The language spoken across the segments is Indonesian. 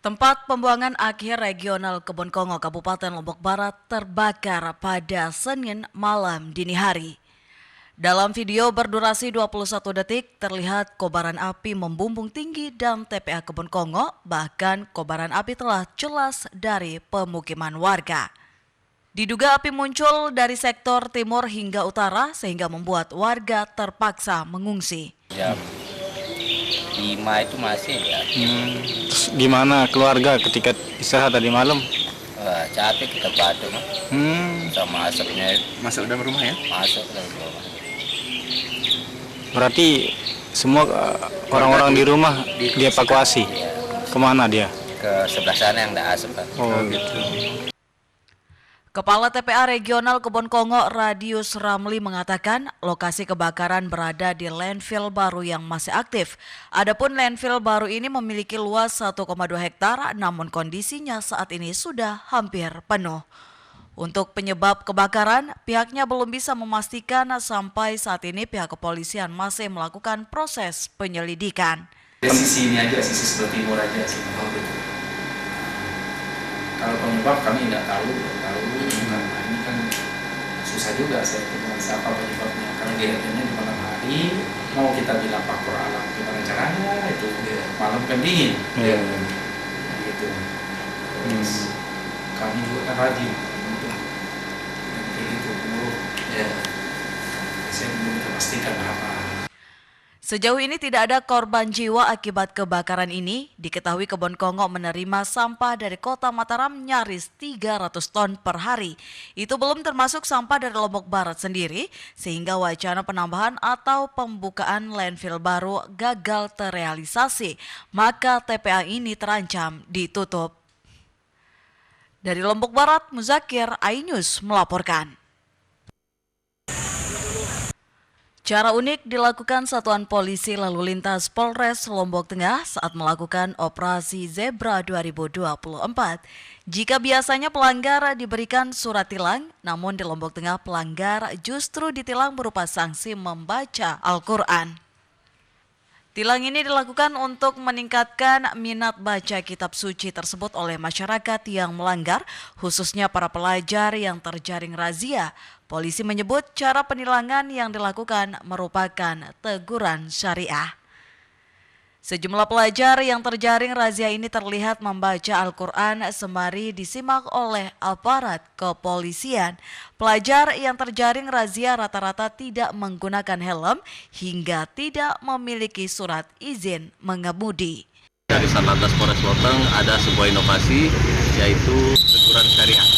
Tempat pembuangan akhir regional Kebon Kongo, Kabupaten Lombok Barat terbakar pada Senin malam dini hari. Dalam video berdurasi 21 detik, terlihat kobaran api membumbung tinggi dan TPA Kebon Kongo, bahkan kobaran api telah jelas dari pemukiman warga. Diduga api muncul dari sektor timur hingga utara sehingga membuat warga terpaksa mengungsi. Jam 5 itu masih ya. Terus gimana keluarga ketika istirahat tadi malam? Wah, capek kita batuk sama asapnya. Masuk dalam rumah ya? Masuk dalam rumah. Berarti semua orang-orang di rumah dievakuasi. Ya, Kemana dia? ke sebelah sana yang ada asap kan. Oh gitu. Kepala TPA Regional Kebon Kongo Radius Ramli mengatakan lokasi kebakaran berada di landfill baru yang masih aktif. Adapun landfill baru ini memiliki luas 1,2 hektar namun kondisinya saat ini sudah hampir penuh. Untuk penyebab kebakaran, pihaknya belum bisa memastikan sampai saat ini pihak kepolisian masih melakukan proses penyelidikan. Sisi ini aja, sisi sebelah timur aja sih. Kalau penyebab kami tidak tahu karena ini kan susah juga saya ketemu siapa penyebabnya. Karena kejadiannya di malam hari, mau kita bilang faktor alam gimana caranya itu malam kan dingin, gitu. Terus kami juga kan rajin untuk kayak gitu dulu. Saya belum bisa pastikan apa. Sejauh ini tidak ada korban jiwa akibat kebakaran ini. Diketahui Kebon Kongo menerima sampah dari kota Mataram nyaris 300 ton per hari. Itu belum termasuk sampah dari Lombok Barat sendiri, sehingga wacana penambahan atau pembukaan landfill baru gagal terrealisasi. Maka TPA ini terancam ditutup. Dari Lombok Barat, Muzakir, iNews melaporkan. Cara unik dilakukan Satuan Polisi Lalu Lintas Polres Lombok Tengah saat melakukan Operasi Zebra 2024. Jika biasanya pelanggar diberikan surat tilang, namun di Lombok Tengah pelanggar justru ditilang berupa sanksi membaca Al-Quran. Tilang ini dilakukan untuk meningkatkan minat baca kitab suci tersebut oleh masyarakat yang melanggar, khususnya para pelajar yang terjaring razia. Polisi menyebut cara penilangan yang dilakukan merupakan teguran syariah. Sejumlah pelajar yang terjaring razia ini terlihat membaca Al-Quran sembari disimak oleh aparat kepolisian. Pelajar yang terjaring razia rata-rata tidak menggunakan helm hingga tidak memiliki surat izin mengemudi. Dari Satlantas Polres Loteng ada sebuah inovasi yaitu teguran syariah.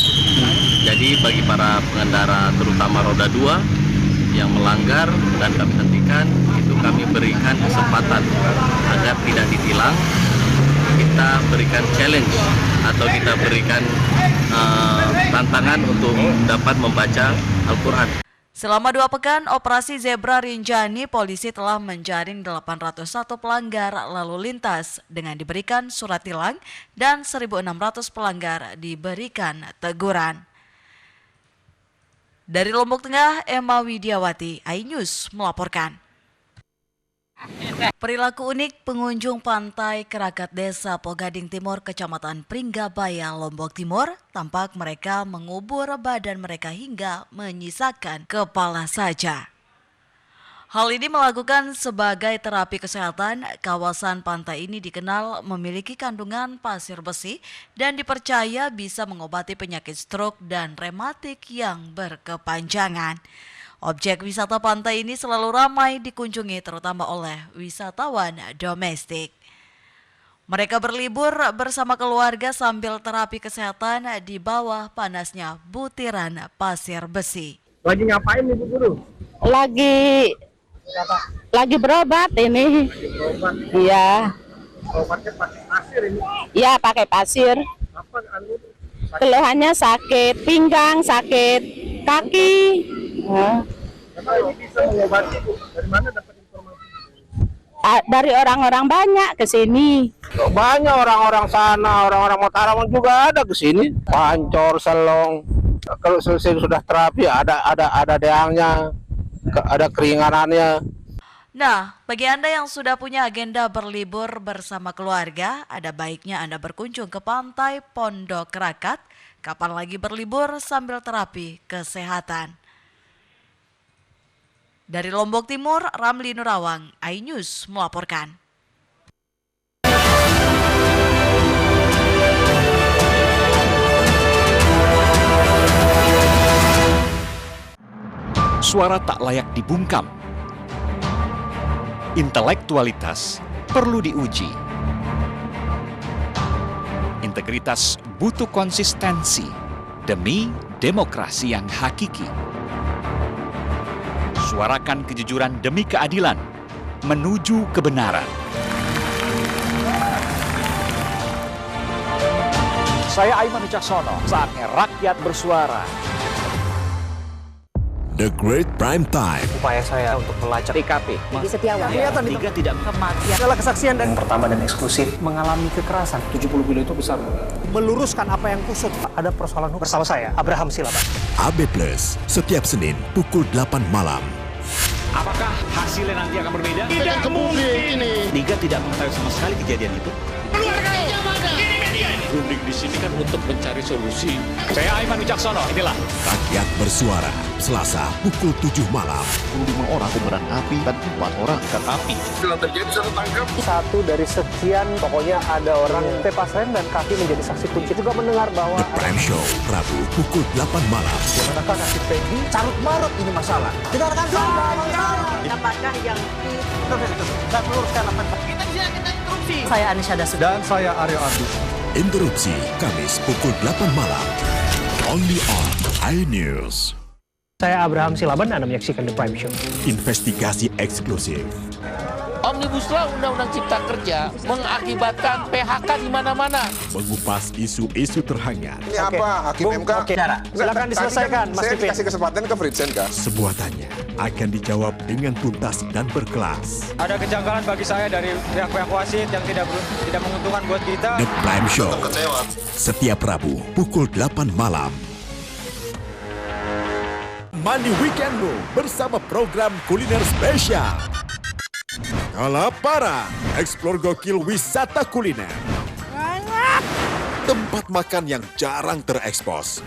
Jadi bagi para pengendara terutama roda 2 yang melanggar dan kami hentikan, itu kami berikan kesempatan agar tidak ditilang. Kita berikan challenge atau kita berikan tantangan untuk dapat membaca Al-Quran. Selama 2 pekan operasi Zebra Rinjani, polisi telah menjaring 801 pelanggar lalu lintas dengan diberikan surat tilang dan 1.600 pelanggar diberikan teguran. Dari Lombok Tengah, Emma Widiawati, iNews melaporkan. Perilaku unik pengunjung pantai Kerakat Desa Pogading Timur, Kecamatan Pringgabaya, Lombok Timur, tampak mereka mengubur badan mereka hingga menyisakan kepala saja. Hal ini melakukan sebagai terapi kesehatan. Kawasan pantai ini dikenal memiliki kandungan pasir besi dan dipercaya bisa mengobati penyakit stroke dan rematik yang berkepanjangan. Objek wisata pantai ini selalu ramai dikunjungi terutama oleh wisatawan domestik. Mereka berlibur bersama keluarga sambil terapi kesehatan di bawah panasnya butiran pasir besi. Lagi ngapain Ibu Guru? Lagi berobat ini. Iya. Obatnya pakai pasir ini. Iya, pakai pasir. Apa anu? Keluhannya sakit pinggang, sakit kaki. Apa ini bisa mengobati Bu? Dari mana dapat informasi? Dari orang-orang banyak ke sini. Banyak orang-orang sana, orang-orang Mataram juga ada ke sini. Pancor, Selong. Kalau selesai sudah terapi ada deangnya, ada keringanannya. Nah, bagi Anda yang sudah punya agenda berlibur bersama keluarga, ada baiknya Anda berkunjung ke Pantai Pondok Rakat. Kapan lagi berlibur sambil terapi kesehatan. Dari Lombok Timur, Ramli Nurawang, iNews melaporkan. Suara tak layak dibungkam. Intelektualitas perlu diuji. Integritas butuh konsistensi demi demokrasi yang hakiki. Suarakan kejujuran demi keadilan menuju kebenaran. Saya Aiman Wicaksono, saatnya rakyat bersuara. The Great Prime Time. Upaya saya untuk melacak TKP. Di Setiawan. Liga tidak Kematian. adalah kesaksian dan pertama dan eksklusif mengalami kekerasan. 70 kilo itu besar. Meluruskan apa yang kusut. Ada persoalan hukum. Bersama saya, Abraham Silaban. AB Plus, setiap Senin pukul 8 malam. Apakah hasilnya nanti akan berbeda? Tidak mungkin ini. Liga tidak mengetahui sama sekali kejadian itu. Runding di sini kan untuk mencari solusi. Saya Aiman Wicaksono, inilah Rakyat bersuara, Selasa pukul 7 malam. 5 orang kobaran api dan 4 orang ikan api. satu dari sekian, pokoknya ada orang tepas rem dan kaki menjadi saksi kunci. Juga mendengar bahwa The Prime Show, Rabu pukul 8 malam. manakah nasib Peggy carut marut ini masalah. Kita akan Apakah yang dan meluruskan apa saya Anisha Dasud. Dan saya Aryo Ardi. Interupsi, Kamis pukul 8 malam. Only on iNews. Saya Abraham Silaban, Anda menyaksikan The Prime Show. Investigasi eksklusif. Omnibus Law Undang-Undang Cipta Kerja mengakibatkan PHK di mana-mana. Mengupas isu-isu terhangat. Ini apa? Hakim MK? Silakan diselesaikan, Mas Saya Pipin. kasih kesempatan ke Fritsen, Kak. Semua tanya akan dijawab dengan tuntas dan berkelas. Ada kejanggalan bagi saya dari pihak-pihak wasit yang tidak menguntungkan buat kita. The Prime Show, setiap Rabu pukul 8 malam. Money Weekendmu bersama program kuliner spesial. Kalaparan, eksplor gokil wisata kuliner. Tempat makan yang jarang terekspos.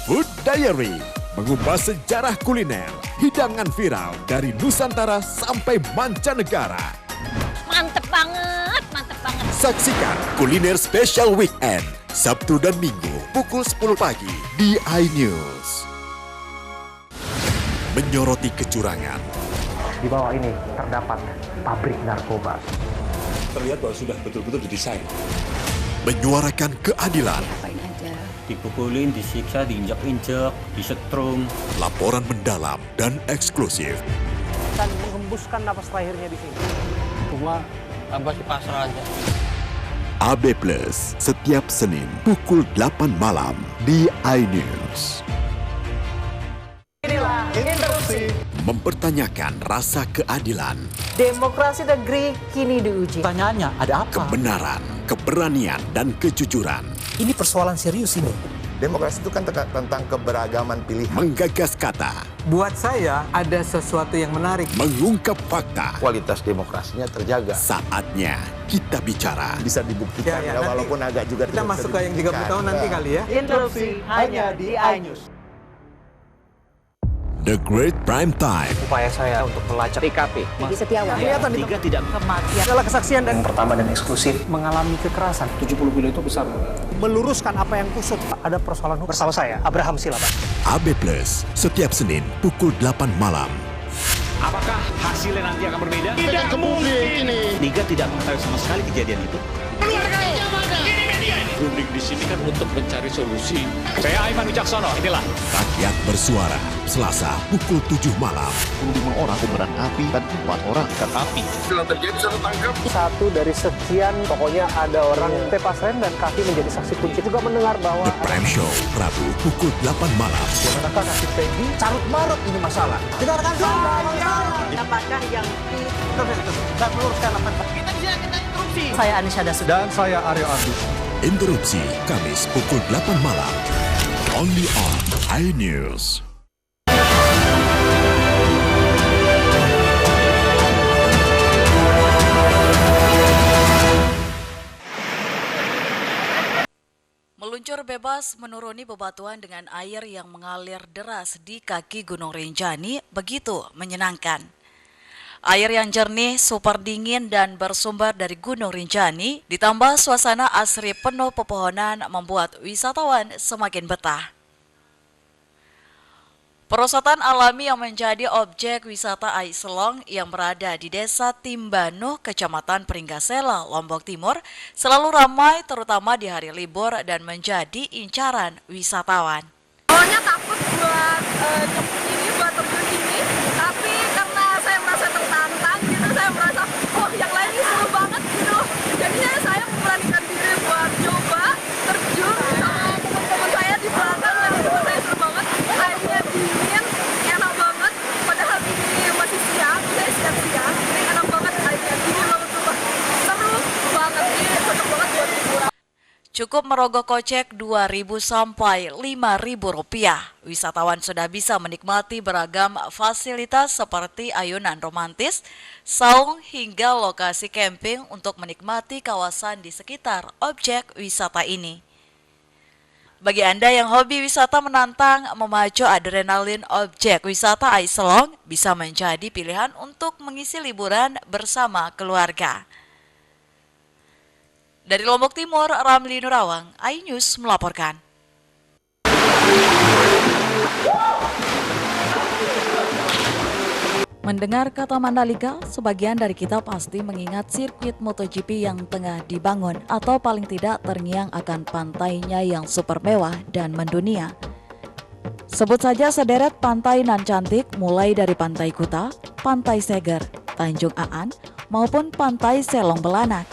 Food Diary, mengupas sejarah kuliner, hidangan viral dari Nusantara sampai mancanegara. Mantep banget, mantep banget. Saksikan Kuliner Special Weekend, Sabtu dan Minggu pukul 10 pagi di iNews. Menyoroti kecurangan. Di bawah ini terdapat pabrik narkoba. Terlihat bahwa sudah betul-betul didesain. Menyuarakan keadilan. Dipukulin, disiksa, diinjak-injak, disetrum. Laporan mendalam dan eksklusif. Dan menghembuskan napas terakhirnya di sini. Cuma tambah di pasar aja. AB Plus, setiap Senin pukul 8 malam di iNews. Mempertanyakan rasa keadilan, Demokrasi negeri kini diuji. Pertanyaannya, ada apa? kebenaran, keberanian, dan kejujuran. Ini persoalan serius ini. Demokrasi itu kan tentang keberagaman pilihan. Menggagas kata, Buat saya ada sesuatu yang menarik. mengungkap fakta. Kualitas demokrasinya terjaga. Saatnya kita bicara. Bisa dibuktikan Ya, ya, nanti walaupun agak juga Kita tidak masuk bisa ke yang 30 tahun dibuktikan. nanti Ya. kali ya. Interupsi hanya di iNews. The Great Prime Time. Upaya saya untuk melacak TKP. Di Setiawan. Liga tidak Kematian. adalah kesaksian dan pertama dan eksklusif mengalami kekerasan. 70 kilo itu besar. Meluruskan apa yang kusut. Ada persoalan hukum. Bersama saya, Abraham Silaban. AB Plus, setiap Senin pukul 8 malam. Apakah hasilnya nanti akan berbeda? Tidak mungkin ini. Liga tidak mengetahui sama sekali kejadian itu. Runding di sini kan untuk mencari solusi. Saya Aiman Wicaksono, inilah Rakyat bersuara, Selasa pukul 7 malam. 5 orang kobaran api dan 4 orang ikan api. Satu dari sekian, pokoknya ada orang tepas rem dan kaki menjadi saksi kunci. Juga mendengar bahwa The Prime Show, Rabu pukul 8 malam. manakah nasib Peggy carut marut ini masalah. Kita akan Apakah yang dan meluruskan apa saya Anisha Dasud. Dan saya Aryo Ardi. Interupsi, Kamis pukul 8 malam. Only on iNews. bebas menuruni bebatuan dengan air yang mengalir deras di kaki Gunung Rinjani begitu menyenangkan. Air yang jernih, super dingin dan bersumber dari Gunung Rinjani ditambah suasana asri penuh pepohonan membuat wisatawan semakin betah. Perosotan alami yang menjadi objek wisata Aiselong yang berada di Desa Timbanuh, Kecamatan Pringgasela, Lombok Timur selalu ramai terutama di hari libur dan menjadi incaran wisatawan. Awalnya takut buat buat terjun ini, tapi karena saya merasa tertantang gitu, saya merasa yang lain ini seru banget gitu. Jadinya saya memberanikan diri buat coba terjun sama teman-teman saya di belakang dan teman saya seru banget. Airnya dingin, enak banget. Padahal ini masih siang, saya siang-siang, ini enak banget airnya dingin banget tuh. Seru banget, ini cocok banget buat liburan. Cukup merogoh kocek Rp2.000 sampai Rp5.000. Wisatawan sudah bisa menikmati beragam fasilitas seperti ayunan romantis, saung hingga lokasi camping untuk menikmati kawasan di sekitar objek wisata ini. Bagi Anda yang hobi wisata menantang, memacu adrenalin objek wisata Aiselong bisa menjadi pilihan untuk mengisi liburan bersama keluarga. Dari Lombok Timur, Ramli Nurawang, iNews melaporkan. Mendengar kata Mandalika, sebagian dari kita pasti mengingat sirkuit MotoGP yang tengah dibangun atau paling tidak terngiang akan pantainya yang super mewah dan mendunia. Sebut saja sederet pantai nan cantik mulai dari Pantai Kuta, Pantai Seger, Tanjung Aan, maupun Pantai Selong Belanak.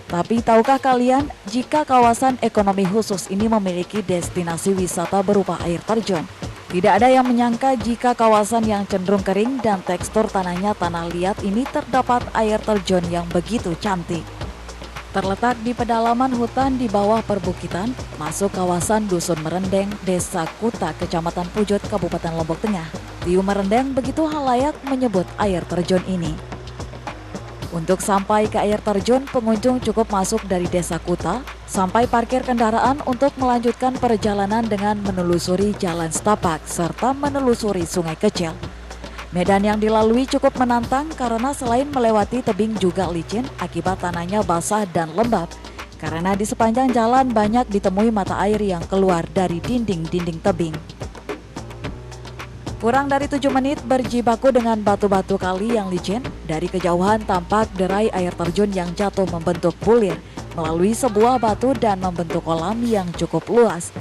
Tapi tahukah kalian jika kawasan ekonomi khusus ini memiliki destinasi wisata berupa air terjun? Tidak ada yang menyangka jika kawasan yang cenderung kering dan tekstur tanahnya tanah liat ini terdapat air terjun yang begitu cantik. Terletak di pedalaman hutan di bawah perbukitan, masuk kawasan Dusun Merendeng, Desa Kuta, Kecamatan Pujut, Kabupaten Lombok Tengah. Tiu Merendeng begitu halayak menyebut air terjun ini. Untuk sampai ke air terjun, pengunjung cukup masuk dari Desa Kuta sampai parkir kendaraan untuk melanjutkan perjalanan dengan menelusuri jalan setapak serta menelusuri sungai kecil. Medan yang dilalui cukup menantang karena selain melewati tebing juga licin akibat tanahnya basah dan lembab. Karena di sepanjang jalan banyak ditemui mata air yang keluar dari dinding-dinding tebing. Kurang dari 7 menit berjibaku dengan batu-batu kali yang licin, dari kejauhan tampak derai air terjun yang jatuh membentuk bulir melalui sebuah batu dan membentuk kolam yang cukup luas.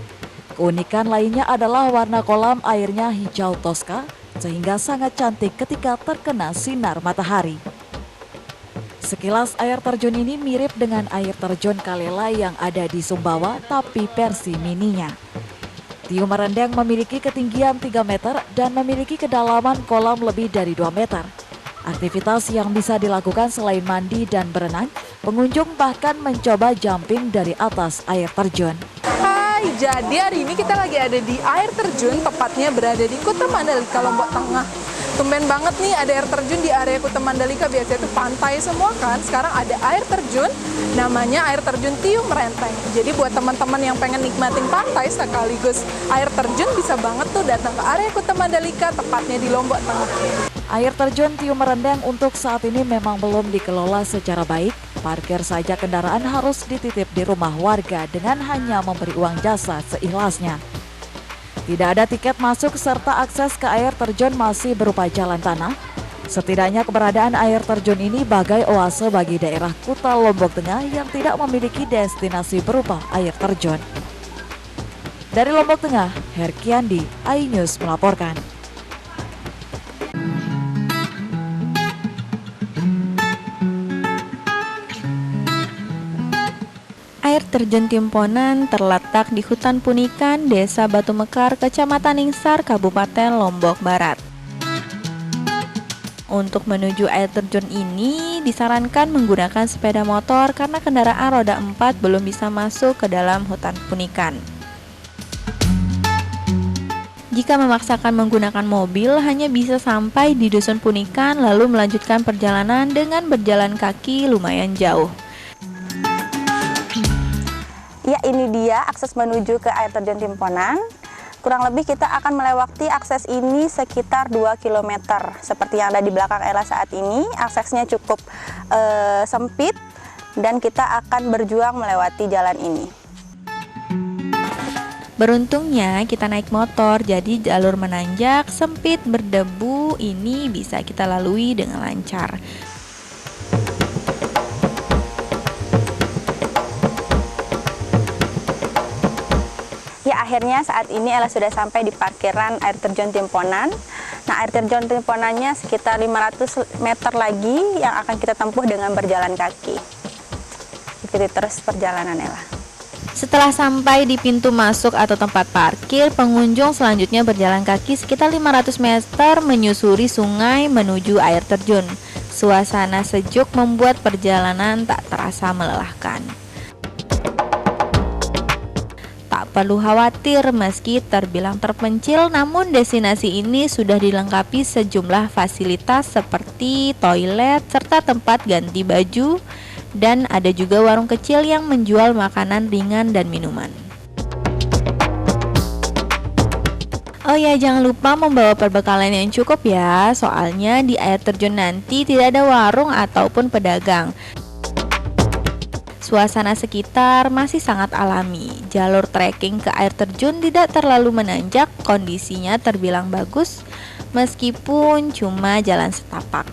Keunikan lainnya adalah warna kolam airnya hijau toska, sehingga sangat cantik ketika terkena sinar matahari. Sekilas air terjun ini mirip dengan air terjun Kalela yang ada di Sumbawa, tapi versi mininya. Tiu Merendeng memiliki ketinggian 3 meter dan memiliki kedalaman kolam lebih dari 2 meter. Aktivitas yang bisa dilakukan selain mandi dan berenang, pengunjung bahkan mencoba jumping dari atas air terjun. Hai, jadi hari ini kita lagi ada di air terjun, tepatnya berada di Kuta Mandalika, Lombok Tengah. Tumben banget nih ada air terjun di area Kuta Mandalika, biasanya itu pantai semua kan. Sekarang ada air terjun, namanya air terjun Tiu Merendeng. Jadi buat teman-teman yang pengen nikmatin pantai sekaligus air terjun bisa banget tuh datang ke area Kuta Mandalika, tepatnya di Lombok Tengah. Air terjun Tiu Merendeng untuk saat ini memang belum dikelola secara baik. Parkir saja kendaraan harus dititip di rumah warga dengan hanya memberi uang jasa seikhlasnya. Tidak ada tiket masuk serta akses ke air terjun masih berupa jalan tanah. Setidaknya keberadaan air terjun ini bagai oase bagi daerah Kuta Lombok Tengah yang tidak memiliki destinasi berupa air terjun. Dari Lombok Tengah, Herkiandi, iNews melaporkan. Air terjun Timponan terletak di Hutan Punikan, Desa Batu Mekar, Kecamatan Ningsar, Kabupaten Lombok Barat. Untuk menuju air terjun ini disarankan menggunakan sepeda motor karena kendaraan roda 4 belum bisa masuk ke dalam Hutan Punikan. Jika memaksakan menggunakan mobil, hanya bisa sampai di Dusun Punikan lalu melanjutkan perjalanan dengan berjalan kaki lumayan jauh. Ya, ini dia akses menuju ke air terjun Timponan. Kurang lebih kita akan melewati akses ini sekitar 2 km. Seperti yang ada di belakang Ella saat ini, aksesnya cukup sempit dan kita akan berjuang melewati jalan ini. Beruntungnya kita naik motor, jadi jalur menanjak, sempit, berdebu ini bisa kita lalui dengan lancar. Ya, akhirnya saat ini Ella sudah sampai di parkiran air terjun Timponan. Nah, air terjun Timponannya sekitar 500 meter lagi yang akan kita tempuh dengan berjalan kaki. Ikuti terus perjalanan Ella. Setelah sampai di pintu masuk atau tempat parkir, pengunjung selanjutnya berjalan kaki sekitar 500 meter menyusuri sungai menuju air terjun. Suasana sejuk membuat perjalanan tak terasa melelahkan. Tak perlu khawatir meski terbilang terpencil, namun destinasi ini sudah dilengkapi sejumlah fasilitas seperti toilet serta tempat ganti baju, dan ada juga warung kecil yang menjual makanan ringan dan minuman. Oh ya, jangan lupa membawa perbekalan yang cukup ya, soalnya di air terjun nanti tidak ada warung ataupun pedagang. Suasana sekitar masih sangat alami. Jalur trekking ke air terjun tidak terlalu menanjak, kondisinya terbilang bagus meskipun cuma jalan setapak.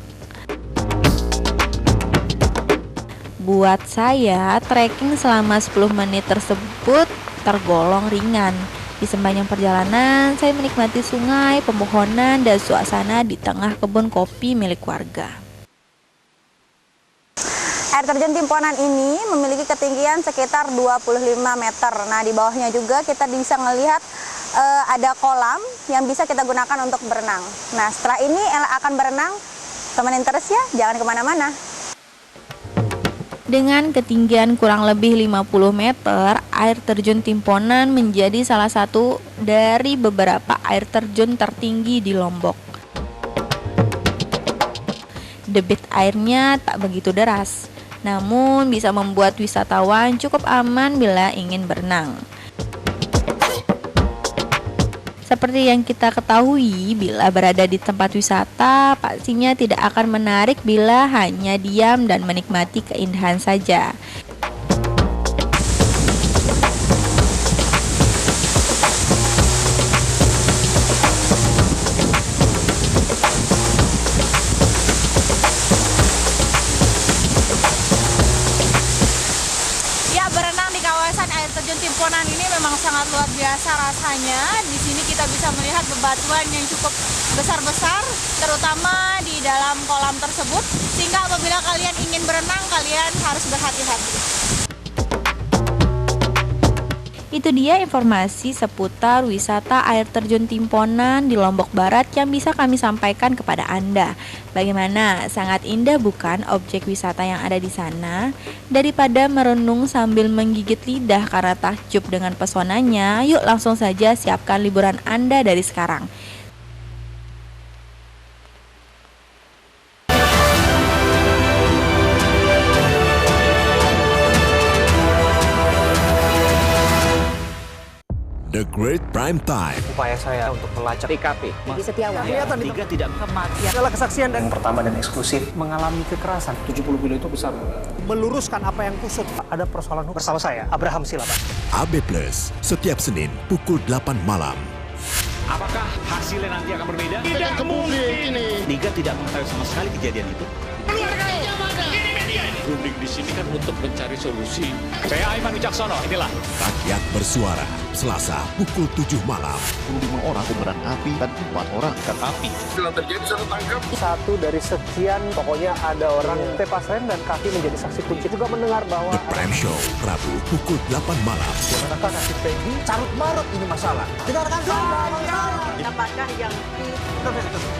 Buat saya, trekking selama 10 menit tersebut tergolong ringan. Di sepanjang perjalanan, saya menikmati sungai, pepohonan, dan suasana di tengah kebun kopi milik warga. Air terjun Timponan ini memiliki ketinggian sekitar 25 meter. Nah, di bawahnya juga kita bisa melihat ada kolam yang bisa kita gunakan untuk berenang. Nah, setelah ini Ella akan berenang. Temenin terus ya, jangan kemana-mana. Dengan ketinggian kurang lebih 50 meter, air terjun Timponan menjadi salah satu dari beberapa air terjun tertinggi di Lombok. Debit airnya tak begitu deras, namun bisa membuat wisatawan cukup aman bila ingin berenang. Seperti yang kita ketahui, bila berada di tempat wisata, pastinya tidak akan menarik bila hanya diam dan menikmati keindahan saja. Timponan ini memang sangat luar biasa rasanya. Di sini kita bisa melihat bebatuan yang cukup besar-besar, terutama di dalam kolam tersebut, sehingga apabila kalian ingin berenang, kalian harus berhati-hati. Itu dia informasi seputar wisata air terjun Timponan di Lombok Barat yang bisa kami sampaikan kepada Anda. Bagaimana? Sangat indah bukan objek wisata yang ada di sana? Daripada merenung sambil menggigit lidah karena takjub dengan pesonanya, yuk langsung saja siapkan liburan Anda dari sekarang. The Great Prime Time. Upaya saya untuk melacak TKP. Di Setiawan. Kelihatan Tiga tidak kematian. Adalah kesaksian dan yang pertama dan eksklusif mengalami kekerasan. 70 kilo itu besar. Meluruskan apa yang kusut. Ada persoalan hukum. Bersama saya, Abraham Silaban. AB Plus, setiap Senin pukul 8 malam. Apakah hasilnya nanti akan berbeda? Tidak mungkin. Liga tidak mengetahui sama sekali kejadian itu. Keluarganya mana? Ini media ini. Runding di sini kan untuk mencari solusi. Saya Aiman Wicaksono, inilah Rakyat Bersuara, Selasa pukul 7 malam. 5 orang kobaran api dan 4 orang ikan api. Setelah terjadi saya tangkap. Satu dari sekian, pokoknya ada orang tepas rem dan kaki menjadi saksi kunci. Juga mendengar bahwa The Prime Show, Rabu pukul 8 malam. manakah nasib Peggy? Carut marut ini masalah. Dengarkan Apakah yang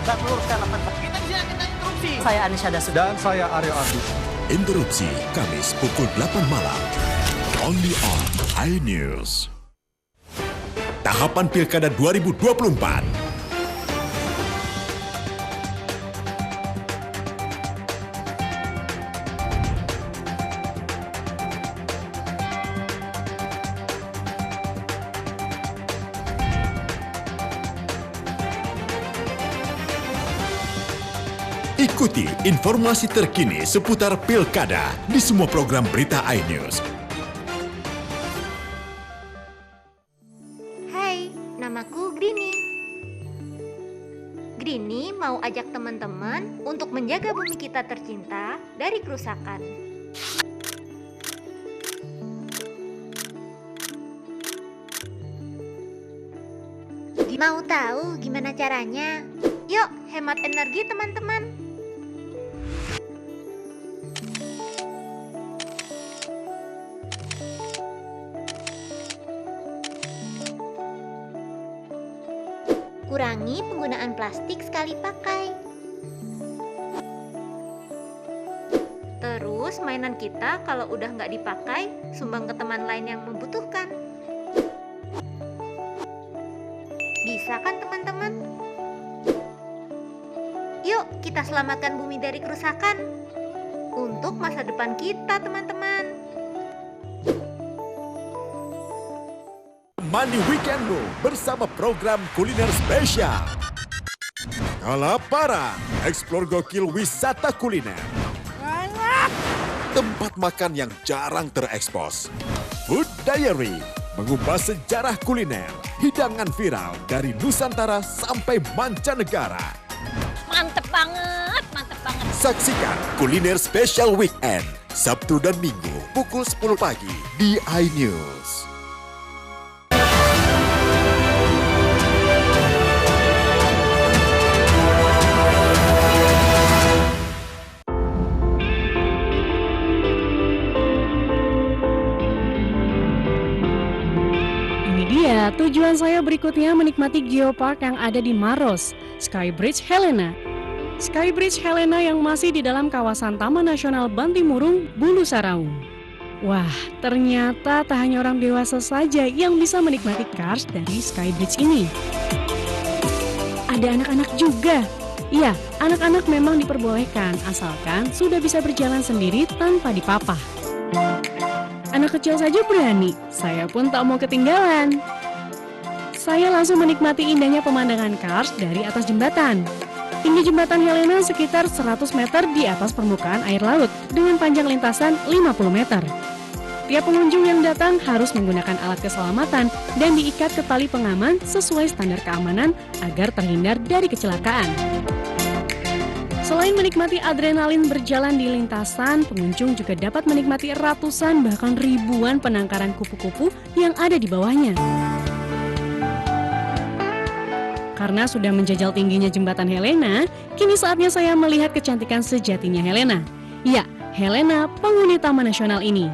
saya meluruskan apa kita bisa kita interupsi? Saya Anisha Dasu. Dan saya Aryo Ardi. Interupsi Kamis pukul 8 malam. Only on iNews. Tahapan Pilkada 2024. Ikuti informasi terkini seputar pilkada di semua program berita iNews. Hai, namaku Grini. Grini mau ajak teman-teman untuk menjaga bumi kita tercinta dari kerusakan. Mau tahu gimana caranya? Yuk, hemat energi teman-teman. Kurangi penggunaan plastik sekali pakai. Terus mainan kita kalau udah nggak dipakai, sumbang ke teman lain yang membutuhkan. Bisa kan teman-teman? Yuk kita selamatkan bumi dari kerusakan untuk masa depan kita teman-teman. Mandi weekendmu bersama program kuliner spesial. Kalaparan, eksplor gokil wisata kuliner. Tempat makan yang jarang terekspos. Food Diary, mengupas sejarah kuliner, hidangan viral dari Nusantara sampai mancanegara. Mantep banget, mantep banget. Saksikan kuliner spesial weekend, Sabtu dan Minggu, pukul 10 pagi di iNews. Tujuan saya berikutnya menikmati geopark yang ada di Maros, Skybridge Helena. Skybridge Helena yang masih di dalam kawasan Taman Nasional Bantimurung, Bulu Saraung. Wah, ternyata tak hanya orang dewasa saja yang bisa menikmati cars dari Skybridge ini. Ada anak-anak juga. Ya, anak-anak memang diperbolehkan asalkan sudah bisa berjalan sendiri tanpa dipapah. Anak kecil saja berani, saya pun tak mau ketinggalan. Saya langsung menikmati indahnya pemandangan Kars dari atas jembatan. Tinggi jembatan Helena sekitar 100 meter di atas permukaan air laut dengan panjang lintasan 50 meter. Tiap pengunjung yang datang harus menggunakan alat keselamatan dan diikat ke tali pengaman sesuai standar keamanan agar terhindar dari kecelakaan. Selain menikmati adrenalin berjalan di lintasan, pengunjung juga dapat menikmati ratusan bahkan ribuan penangkaran kupu-kupu yang ada di bawahnya. Karena sudah menjajal tingginya jembatan Helena, kini saatnya saya melihat kecantikan sejatinya Helena. Ya, Helena, penghuni Taman Nasional ini.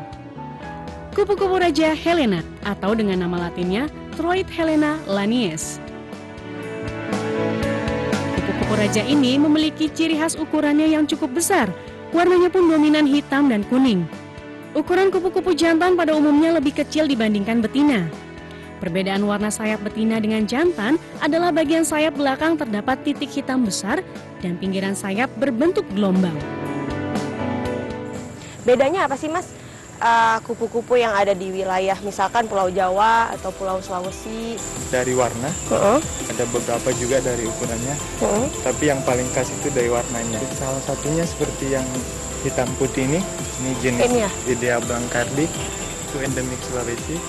Kupu-kupu Raja Helena, atau dengan nama latinnya Troid Helena lanius. Kupu-kupu raja ini memiliki ciri khas ukurannya yang cukup besar, warnanya pun dominan hitam dan kuning. Ukuran kupu-kupu jantan pada umumnya lebih kecil dibandingkan betina. Perbedaan warna sayap betina dengan jantan adalah bagian sayap belakang terdapat titik hitam besar dan pinggiran sayap berbentuk gelombang. Bedanya apa sih Mas? Kupu-kupu yang ada di wilayah misalkan Pulau Jawa atau Pulau Sulawesi? Dari warna, ada beberapa juga dari ukurannya, tapi yang paling khas itu dari warnanya. Salah satunya seperti yang hitam putih ini jenis Idea blancardi, itu endemik Sulawesi.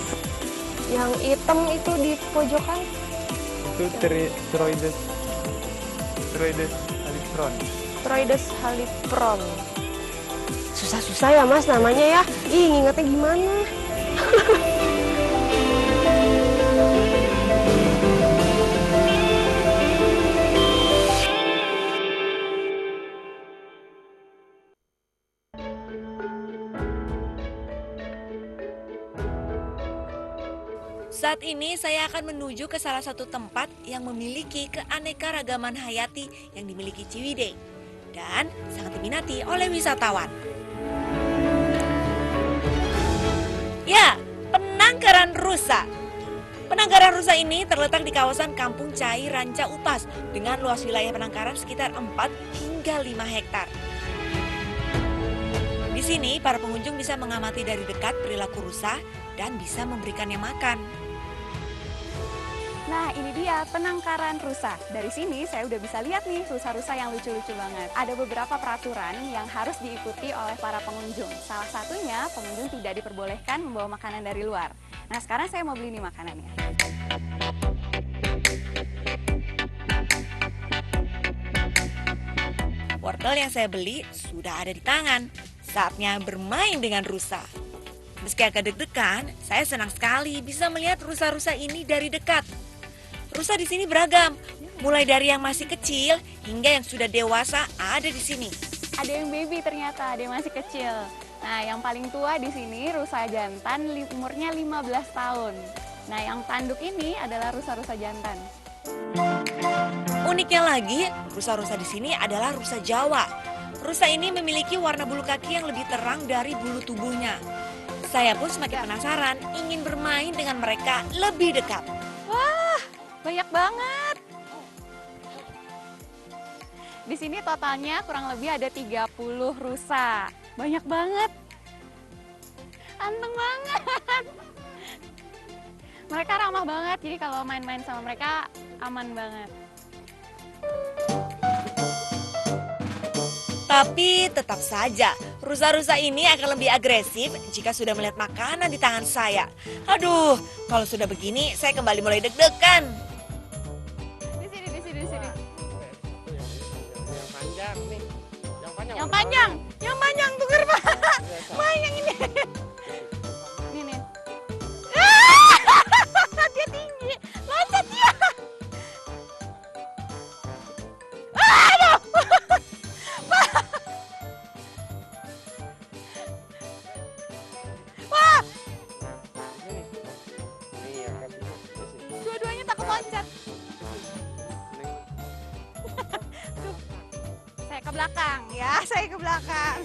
Yang hitam itu di pojokan? Itu Troides halipron. Troides halipron. Susah-susah ya Mas namanya ya. Ih, ngingetnya gimana? Saat ini saya akan menuju ke salah satu tempat yang memiliki keanekaragaman hayati yang dimiliki Ciwidey dan sangat diminati oleh wisatawan. Ya, Penanggaran Rusa. Penanggaran Rusa ini terletak di kawasan Kampung Cai, Ranca Upas dengan luas wilayah penangkaran sekitar 4 hingga 5 hektar. Di sini para pengunjung bisa mengamati dari dekat perilaku rusa dan bisa memberikannya makan. Nah, ini dia penangkaran rusa. Dari sini saya udah bisa lihat nih rusa-rusa yang lucu-lucu banget. Ada beberapa peraturan yang harus diikuti oleh para pengunjung. Salah satunya, pengunjung tidak diperbolehkan membawa makanan dari luar. Nah, sekarang saya mau beli nih makanannya. Wortel yang saya beli sudah ada di tangan. Saatnya bermain dengan rusa. Meski agak deg-degan, saya senang sekali bisa melihat rusa-rusa ini dari dekat. Rusa di sini beragam, mulai dari yang masih kecil hingga yang sudah dewasa ada di sini. Ada yang baby ternyata, ada yang masih kecil. Nah, yang paling tua di sini rusa jantan, umurnya 15 tahun. Nah, yang tanduk ini adalah rusa-rusa jantan. Uniknya lagi, rusa-rusa di sini adalah rusa Jawa. Rusa ini memiliki warna bulu kaki yang lebih terang dari bulu tubuhnya. Saya pun semakin penasaran, ingin bermain dengan mereka lebih dekat. Wah, banyak banget. Di sini totalnya kurang lebih ada 30 rusa. Banyak banget. Anteng banget. Mereka ramah banget, jadi kalau main-main sama mereka aman banget. Tapi tetap saja, rusa-rusa ini akan lebih agresif jika sudah melihat makanan di tangan saya. Aduh, kalau sudah begini saya kembali mulai deg-degan. Di sini. Yang panjang tuker Pak. Main yang ini. Ini. Dia tinggi, loncat dia. Aduh. Wah. Dua-duanya takut loncat. Tuh. Saya ke belakang ya, saya ke belakang.